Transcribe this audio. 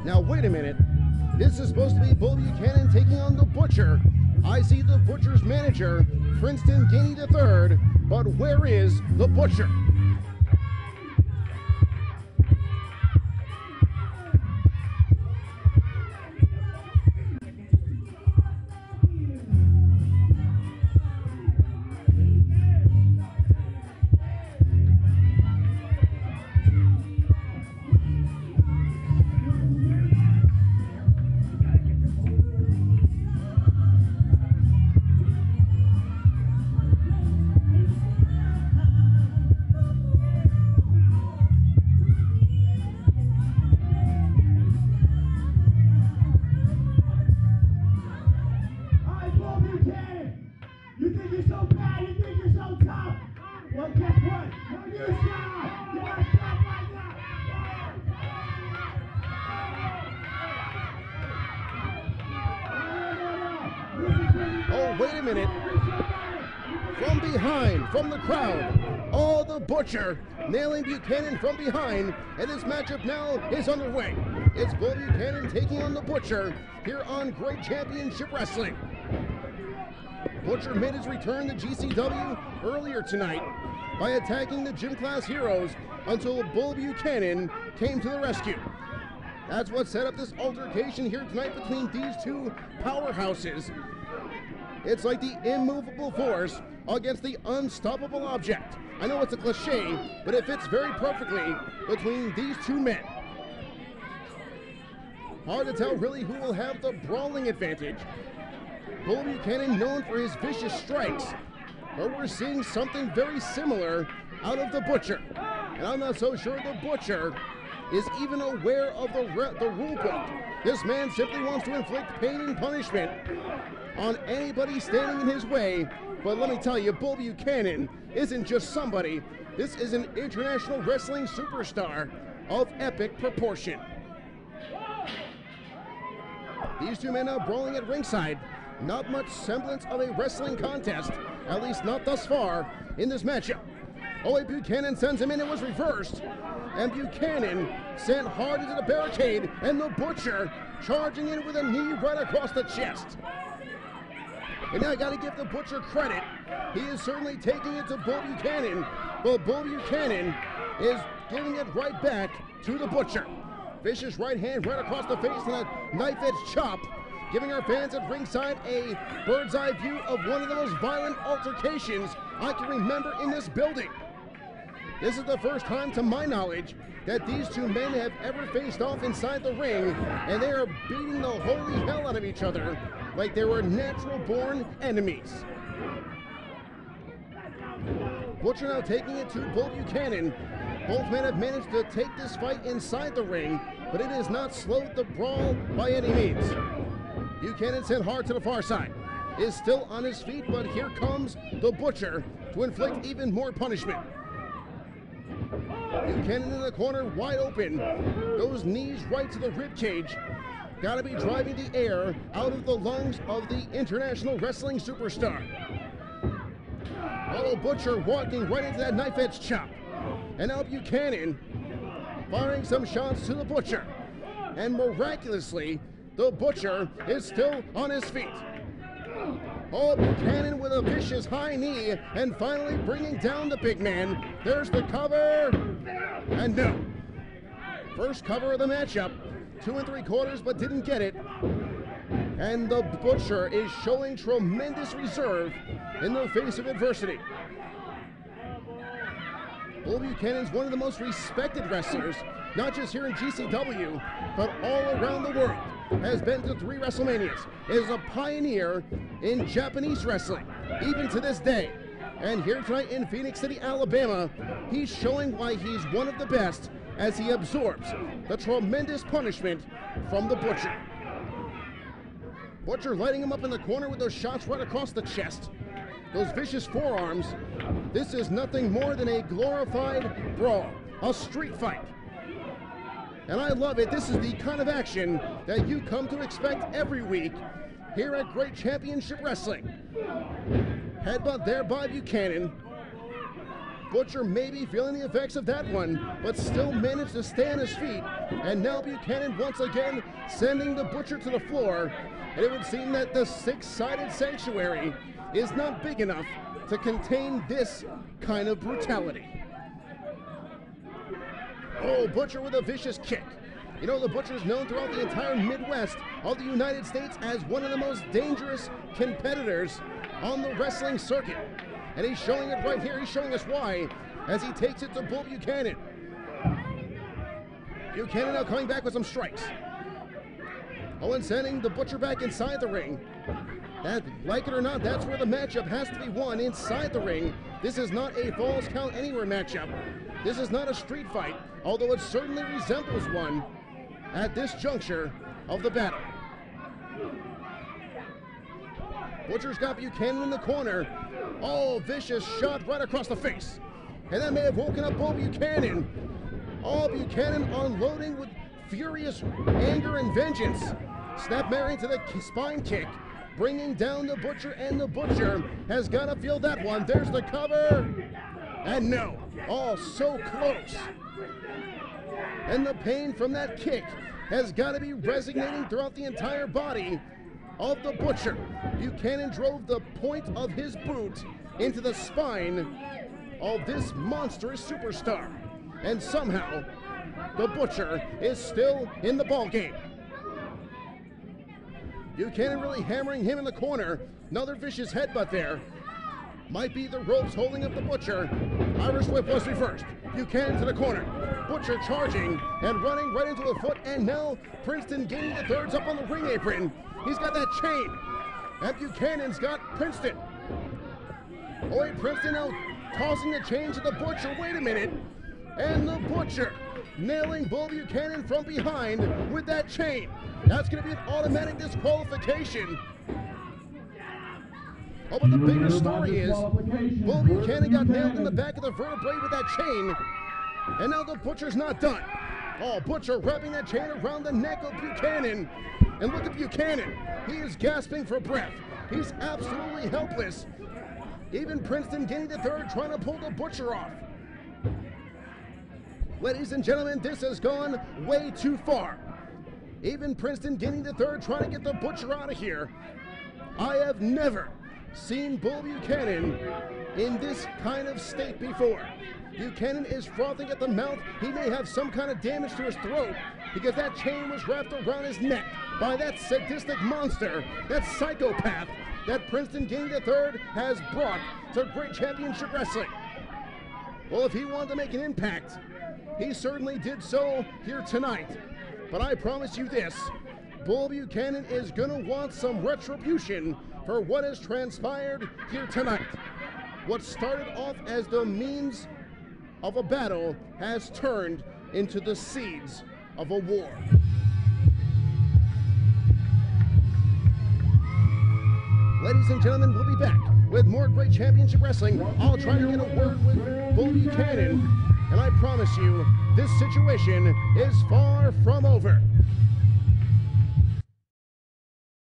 Now wait a minute. This is supposed to be Bull Buchanan taking on the Butcher. I see the Butcher's manager, Princeton Gainey III, but where is the Butcher? You think you're so bad, you think you're so tough. Well, guess what? When you stop, you gotta stop like that. Oh, wait a minute. From behind, from the crowd, oh, the Butcher nailing Buchanan from behind, and this matchup now is underway. It's Bull Buchanan taking on the Butcher here on Great Championship Wrestling. Butcher made his return to GCW earlier tonight by attacking the gym class heroes until Bull Buchanan came to the rescue. That's what set up this altercation here tonight between these two powerhouses. It's like the immovable force against the unstoppable object. I know it's a cliche, but it fits very perfectly between these two men. Hard to tell really who will have the brawling advantage. Bull Buchanan known for his vicious strikes, but we're seeing something very similar out of the Butcher. And I'm not so sure the Butcher is even aware of the rule book. This man simply wants to inflict pain and punishment on anybody standing in his way. But let me tell you, Bull Buchanan isn't just somebody. This is an international wrestling superstar of epic proportion. These two men are brawling at ringside. Not much semblance of a wrestling contest, at least not thus far in this matchup. Oh, Buchanan sends him in, it was reversed. And Buchanan sent hard into the barricade, and the Butcher charging in with a knee right across the chest. And now I gotta give the Butcher credit. He is certainly taking it to Bull Buchanan, but Bull Buchanan is giving it right back to the Butcher. Vicious right hand right across the face and a knife-edge chop, giving our fans at ringside a bird's eye view of one of the most violent altercations I can remember in this building. This is the first time, to my knowledge, that these two men have ever faced off inside the ring, and they are beating the holy hell out of each other like they were natural-born enemies. Butcher now taking it to Bull Buchanan. Both men have managed to take this fight inside the ring, but it has not slowed the brawl by any means. Buchanan sent hard to the far side, is still on his feet, but here comes the Butcher to inflict even more punishment. Buchanan in the corner, wide open. Those knees right to the rib cage. Gotta be driving the air out of the lungs of the international wrestling superstar. Oh, Butcher walking right into that knife-edge chop. And now Buchanan firing some shots to the Butcher. And miraculously, the Butcher is still on his feet. Oh, Buchanan with a vicious high knee and finally bringing down the big man. There's the cover. And no. First cover of the matchup. 2 3/4, but didn't get it. And the Butcher is showing tremendous reserve in the face of adversity. Bull Buchanan's one of the most respected wrestlers, not just here in GCW, but all around the world. Has been to 3 WrestleManias, is a pioneer in Japanese wrestling, even to this day. And here tonight in Phoenix City, Alabama, he's showing why he's one of the best as he absorbs the tremendous punishment from the Butcher. Butcher lighting him up in the corner with those shots right across the chest. Those vicious forearms. This is nothing more than a glorified brawl, a street fight. And I love it. This is the kind of action that you come to expect every week here at Great Championship Wrestling. Headbutt there by Buchanan. Butcher may be feeling the effects of that one, but still managed to stay on his feet. And now Buchanan once again sending the Butcher to the floor. And it would seem that the six-sided sanctuary is not big enough to contain this kind of brutality. Oh, Butcher with a vicious kick. You know, the Butcher's known throughout the entire Midwest of the United States as one of the most dangerous competitors on the wrestling circuit. And he's showing it right here. He's showing us why as he takes it to Bull Buchanan. Buchanan now coming back with some strikes. Owen sending the Butcher back inside the ring. That, like it or not, that's where the matchup has to be won, inside the ring. This is not a Falls Count Anywhere matchup. This is not a street fight, although it certainly resembles one at this juncture of the battle. Butcher's got Buchanan in the corner. Oh, vicious shot right across the face. And that may have woken up Bull Buchanan. Oh, Buchanan unloading with furious anger and vengeance. Snap marrying to the spine kick, bringing down the Butcher, and the Butcher has got to feel that one. There's the cover. And no. Oh, so close. And the pain from that kick has got to be resonating throughout the entire body of the Butcher. Buchanan drove the point of his boot into the spine of this monstrous superstar. And somehow, the Butcher is still in the ball game. Buchanan really hammering him in the corner. Another vicious headbutt there. Might be the ropes holding up the Butcher. Irish whip was reversed. Buchanan to the corner. Butcher charging and running right into the foot. And now Princeton gaining the thirds up on the ring apron. He's got that chain. And Buchanan's got Princeton. Oh, wait, Princeton now tossing the chain to the Butcher. Wait a minute. And the Butcher nailing Bull Buchanan from behind with that chain. That's going to be an automatic disqualification. Oh, but the bigger story is Bull Buchanan got nailed in the back of the vertebrae with that chain, and now the Butcher's not done. Oh, Butcher wrapping that chain around the neck of Buchanan. And look at Buchanan. He is gasping for breath. He's absolutely helpless. Even Princeton getting the third, trying to pull the Butcher off. Ladies and gentlemen, this has gone way too far. Even Princeton getting the third, trying to get the Butcher out of here. I have never seen Bull Buchanan in this kind of state before. Buchanan is frothing at the mouth. He may have some kind of damage to his throat because that chain was wrapped around his neck by that sadistic monster, that psychopath that Princeton getting the third has brought to Great Championship Wrestling. Well, if he wanted to make an impact, he certainly did so here tonight. But I promise you this, Bull Buchanan is going to want some retribution for what has transpired here tonight. What started off as the means of a battle has turned into the seeds of a war. Ladies and gentlemen, we'll be back with more Great Championship Wrestling. I'll try to get a word with Bull Buchanan, and I promise you, this situation is far from over.